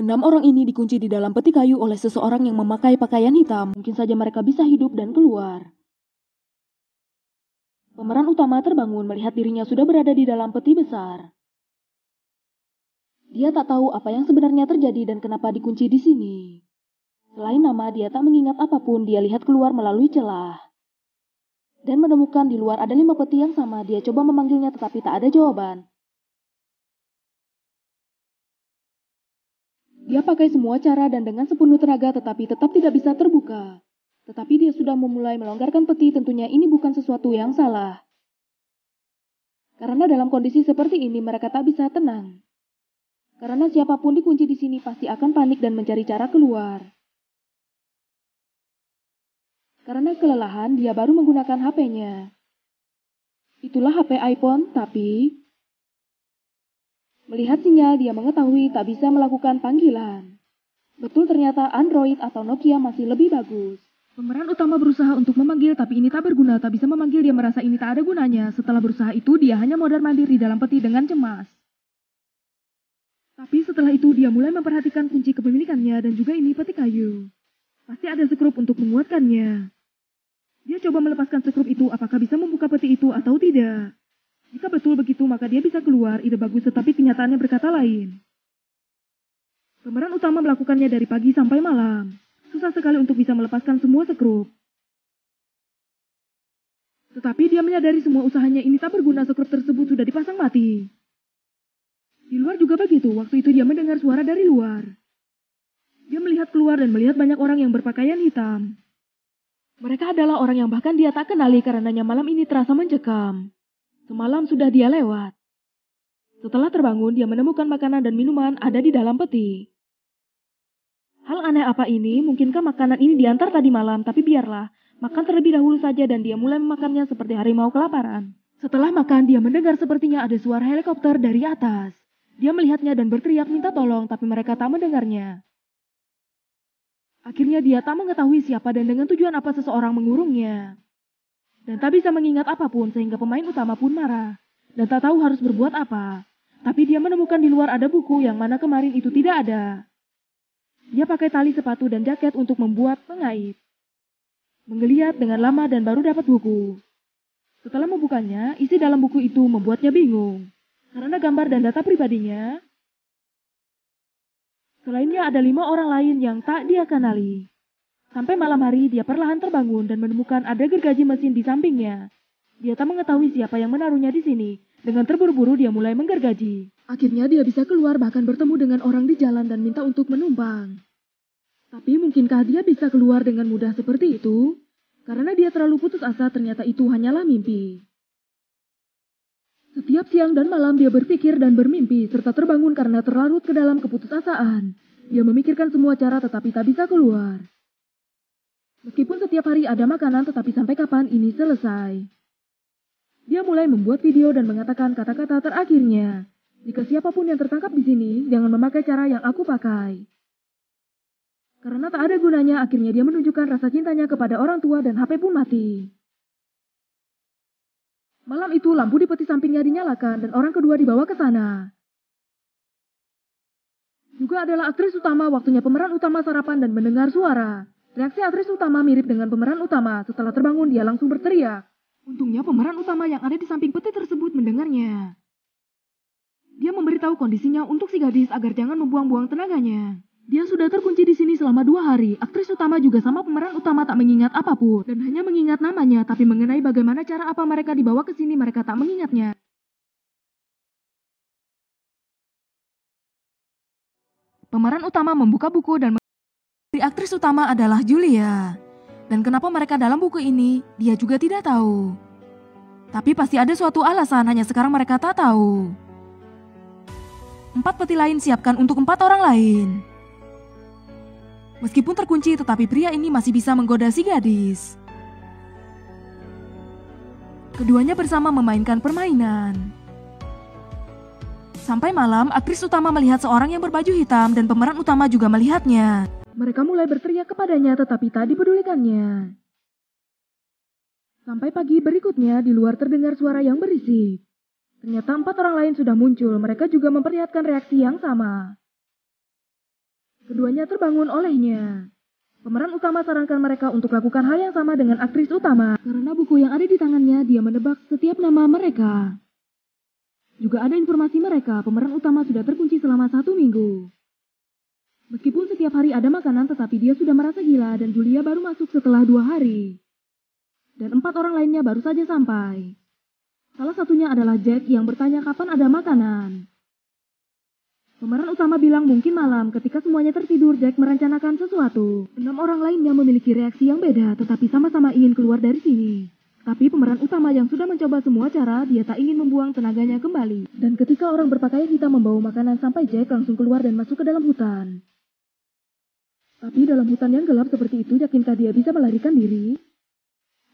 6 orang ini dikunci di dalam peti kayu oleh seseorang yang memakai pakaian hitam. Mungkin saja mereka bisa hidup dan keluar. Pemeran utama terbangun melihat dirinya sudah berada di dalam peti besar. Dia tak tahu apa yang sebenarnya terjadi dan kenapa dikunci di sini. Selain nama, dia tak mengingat apapun. Dia lihat keluar melalui celah dan menemukan di luar ada 5 peti yang sama. Dia coba memanggilnya tetapi tak ada jawaban. Dia pakai semua cara dan dengan sepenuh tenaga tetapi tetap tidak bisa terbuka. Tetapi dia sudah memulai melonggarkan peti, tentunya ini bukan sesuatu yang salah. Karena dalam kondisi seperti ini mereka tak bisa tenang. Karena siapapun dikunci di sini pasti akan panik dan mencari cara keluar. Karena kelelahan dia baru menggunakan HP-nya. Itulah HP iPhone, tapi melihat sinyal dia mengetahui tak bisa melakukan panggilan. Betul, ternyata Android atau Nokia masih lebih bagus. Pemeran utama berusaha untuk memanggil tapi ini tak berguna, tak bisa memanggil, dia merasa ini tak ada gunanya. Setelah berusaha itu dia hanya mondar-mandir di dalam peti dengan cemas. Tapi setelah itu dia mulai memperhatikan kunci kepemilikannya dan juga ini peti kayu. Pasti ada sekrup untuk menguatkannya. Dia coba melepaskan sekrup itu, apakah bisa membuka peti itu atau tidak. Jika betul begitu maka dia bisa keluar, ide bagus, tetapi kenyataannya berkata lain. Pemeran utama melakukannya dari pagi sampai malam. Susah sekali untuk bisa melepaskan semua sekrup. Tetapi dia menyadari semua usahanya ini tak berguna, sekrup tersebut sudah dipasang mati. Di luar juga begitu, waktu itu dia mendengar suara dari luar. Dia melihat keluar dan melihat banyak orang yang berpakaian hitam. Mereka adalah orang yang bahkan dia tak kenali, karenanya malam ini terasa mencekam. Semalam sudah dia lewat. Setelah terbangun, dia menemukan makanan dan minuman ada di dalam peti. Hal aneh apa ini? Mungkinkah makanan ini diantar tadi malam? Tapi biarlah, makan terlebih dahulu saja dan dia mulai memakannya seperti harimau kelaparan. Setelah makan, dia mendengar sepertinya ada suara helikopter dari atas. Dia melihatnya dan berteriak minta tolong, tapi mereka tak mendengarnya. Akhirnya dia tak mengetahui siapa dan dengan tujuan apa seseorang mengurungnya. Dan tak bisa mengingat apapun sehingga pemain utama pun marah. Dan tak tahu harus berbuat apa. Tapi dia menemukan di luar ada buku yang mana kemarin itu tidak ada. Dia pakai tali sepatu dan jaket untuk membuat pengait. Menggeliat dengan lama dan baru dapat buku. Setelah membukanya, isi dalam buku itu membuatnya bingung. Karena gambar dan data pribadinya, selainnya ada 5 orang lain yang tak dia kenali. Sampai malam hari dia perlahan terbangun dan menemukan ada gergaji mesin di sampingnya. Dia tak mengetahui siapa yang menaruhnya di sini. Dengan terburu-buru dia mulai menggergaji. Akhirnya dia bisa keluar bahkan bertemu dengan orang di jalan dan minta untuk menumpang. Tapi mungkinkah dia bisa keluar dengan mudah seperti itu? Karena dia terlalu putus asa, ternyata itu hanyalah mimpi. Setiap siang dan malam dia berpikir dan bermimpi serta terbangun karena terlarut ke dalam keputusasaan. Dia memikirkan semua cara tetapi tak bisa keluar. Meskipun setiap hari ada makanan, tetapi sampai kapan ini selesai? Dia mulai membuat video dan mengatakan kata-kata terakhirnya. Jika siapapun yang tertangkap di sini, jangan memakai cara yang aku pakai. Karena tak ada gunanya, akhirnya dia menunjukkan rasa cintanya kepada orang tua dan HP pun mati. Malam itu lampu di peti sampingnya dinyalakan dan orang kedua dibawa ke sana. Juga adalah aktris utama, waktunya pemeran utama sarapan dan mendengar suara. Reaksi aktris utama mirip dengan pemeran utama. Setelah terbangun, dia langsung berteriak. Untungnya pemeran utama yang ada di samping peti tersebut mendengarnya. Dia memberitahu kondisinya untuk si gadis agar jangan membuang-buang tenaganya. Dia sudah terkunci di sini selama 2 hari. Aktris utama juga sama pemeran utama tak mengingat apapun. Dan hanya mengingat namanya, tapi mengenai bagaimana cara apa mereka dibawa ke sini mereka tak mengingatnya. Pemeran utama membuka buku dan aktris utama adalah Julia. Dan kenapa mereka dalam buku ini, dia juga tidak tahu. Tapi pasti ada suatu alasan, hanya sekarang mereka tak tahu. 4 peti lain siapkan untuk 4 orang lain. Meskipun terkunci, tetapi pria ini masih bisa menggoda si gadis. Keduanya bersama memainkan permainan. Sampai malam, aktris utama melihat seorang yang berbaju hitam dan pemeran utama juga melihatnya. Mereka mulai berteriak kepadanya tetapi tak dipedulikannya. Sampai pagi berikutnya di luar terdengar suara yang berisik. Ternyata 4 orang lain sudah muncul, mereka juga memperlihatkan reaksi yang sama. Keduanya terbangun olehnya. Pemeran utama sarankan mereka untuk lakukan hal yang sama dengan aktris utama. Karena buku yang ada di tangannya, dia menebak setiap nama mereka. Juga ada informasi mereka, pemeran utama sudah terkunci selama 1 minggu. Meskipun setiap hari ada makanan, tetapi dia sudah merasa gila dan Julia baru masuk setelah 2 hari. Dan 4 orang lainnya baru saja sampai. Salah satunya adalah Jack yang bertanya kapan ada makanan. Pemeran utama bilang mungkin malam. Ketika semuanya tertidur, Jack merencanakan sesuatu. 6 orang lainnya memiliki reaksi yang beda, tetapi sama-sama ingin keluar dari sini. Tapi pemeran utama yang sudah mencoba semua cara, dia tak ingin membuang tenaganya kembali. Dan ketika orang berpakaian hitam membawa makanan sampai Jack langsung keluar dan masuk ke dalam hutan. Tapi dalam hutan yang gelap seperti itu, yakinkah dia bisa melarikan diri?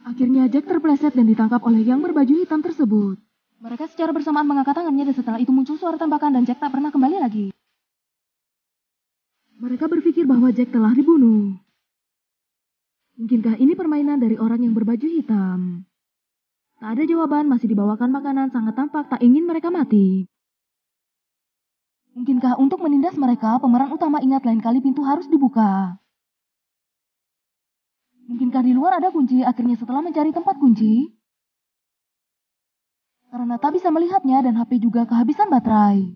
Akhirnya Jack terpeleset dan ditangkap oleh yang berbaju hitam tersebut. Mereka secara bersamaan mengangkat tangannya dan setelah itu muncul suara tembakan dan Jack tak pernah kembali lagi. Mereka berpikir bahwa Jack telah dibunuh. Mungkinkah ini permainan dari orang yang berbaju hitam? Tak ada jawaban, masih dibawakan makanan, sangat tampak tak ingin mereka mati. Mungkinkah untuk menindas mereka, pemeran utama ingat lain kali pintu harus dibuka. Mungkinkah di luar ada kunci, akhirnya setelah mencari tempat kunci, karena tak bisa melihatnya dan HP juga kehabisan baterai.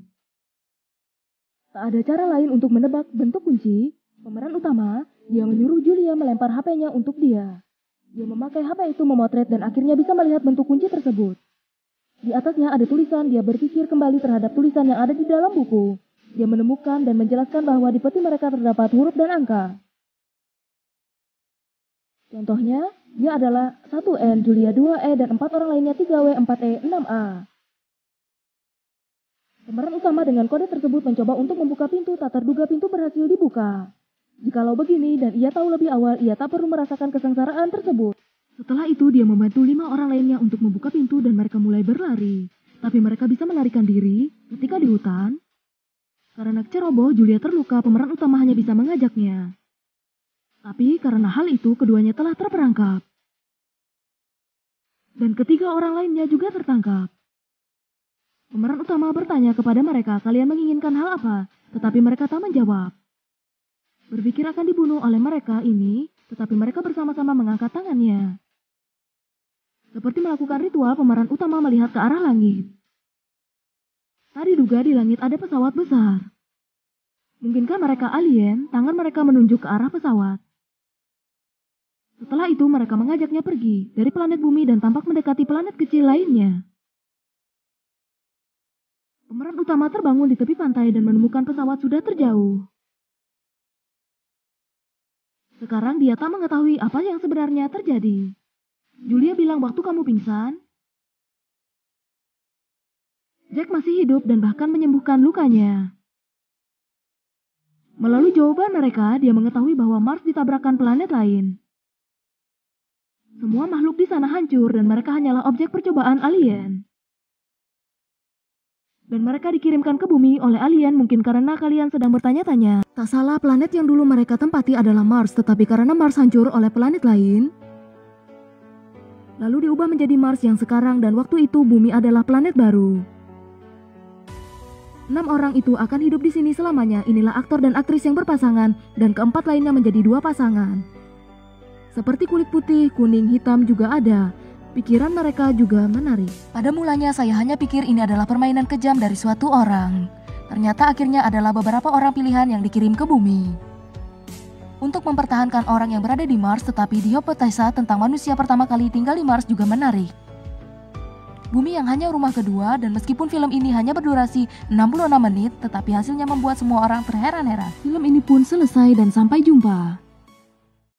Tak ada cara lain untuk menebak bentuk kunci. Pemeran utama, dia menyuruh Julia melempar HP-nya untuk dia. Dia memakai HP itu memotret dan akhirnya bisa melihat bentuk kunci tersebut. Di atasnya ada tulisan, dia berpikir kembali terhadap tulisan yang ada di dalam buku. Dia menemukan dan menjelaskan bahwa di peti mereka terdapat huruf dan angka. Contohnya, dia adalah 1N, Julia 2E, dan 4 orang lainnya 3W, 4E, 6A. Pemeran utama dengan kode tersebut mencoba untuk membuka pintu, tak terduga pintu berhasil dibuka. Jikalau begini dan ia tahu lebih awal, ia tak perlu merasakan kesengsaraan tersebut. Setelah itu, dia membantu 5 orang lainnya untuk membuka pintu dan mereka mulai berlari. Tapi mereka bisa melarikan diri ketika di hutan. Karena ceroboh, Julia terluka, pemeran utama hanya bisa mengajaknya. Tapi karena hal itu, keduanya telah terperangkap. Dan ketiga orang lainnya juga tertangkap. Pemeran utama bertanya kepada mereka, kalian menginginkan hal apa? Tetapi mereka tak menjawab. Berpikir akan dibunuh oleh mereka ini, tetapi mereka bersama-sama mengangkat tangannya. Seperti melakukan ritual, pemeran utama melihat ke arah langit. Tak diduga di langit ada pesawat besar. Mungkinkah mereka alien? Tangan mereka menunjuk ke arah pesawat. Setelah itu mereka mengajaknya pergi dari planet bumi dan tampak mendekati planet kecil lainnya. Pemeran utama terbangun di tepi pantai dan menemukan pesawat sudah terjauh. Sekarang dia tak mengetahui apa yang sebenarnya terjadi. Julia bilang waktu kamu pingsan, Jack masih hidup dan bahkan menyembuhkan lukanya. Melalui jawaban mereka, dia mengetahui bahwa Mars ditabrakkan planet lain. Semua makhluk di sana hancur dan mereka hanyalah objek percobaan alien. Dan mereka dikirimkan ke bumi oleh alien mungkin karena kalian sedang bertanya-tanya. Tak salah, planet yang dulu mereka tempati adalah Mars, tetapi karena Mars hancur oleh planet lain, lalu diubah menjadi Mars yang sekarang dan waktu itu bumi adalah planet baru. 6 orang itu akan hidup di sini selamanya. Inilah aktor dan aktris yang berpasangan dan keempat lainnya menjadi 2 pasangan. Seperti kulit putih, kuning, hitam juga ada. Pikiran mereka juga menarik. Pada mulanya saya hanya pikir ini adalah permainan kejam dari suatu orang. Ternyata akhirnya adalah beberapa orang pilihan yang dikirim ke bumi. Untuk mempertahankan orang yang berada di Mars, tetapi hipotesa tentang manusia pertama kali tinggal di Mars juga menarik. Bumi yang hanya rumah kedua, dan meskipun film ini hanya berdurasi 66 menit, tetapi hasilnya membuat semua orang terheran-heran. Film ini pun selesai dan sampai jumpa.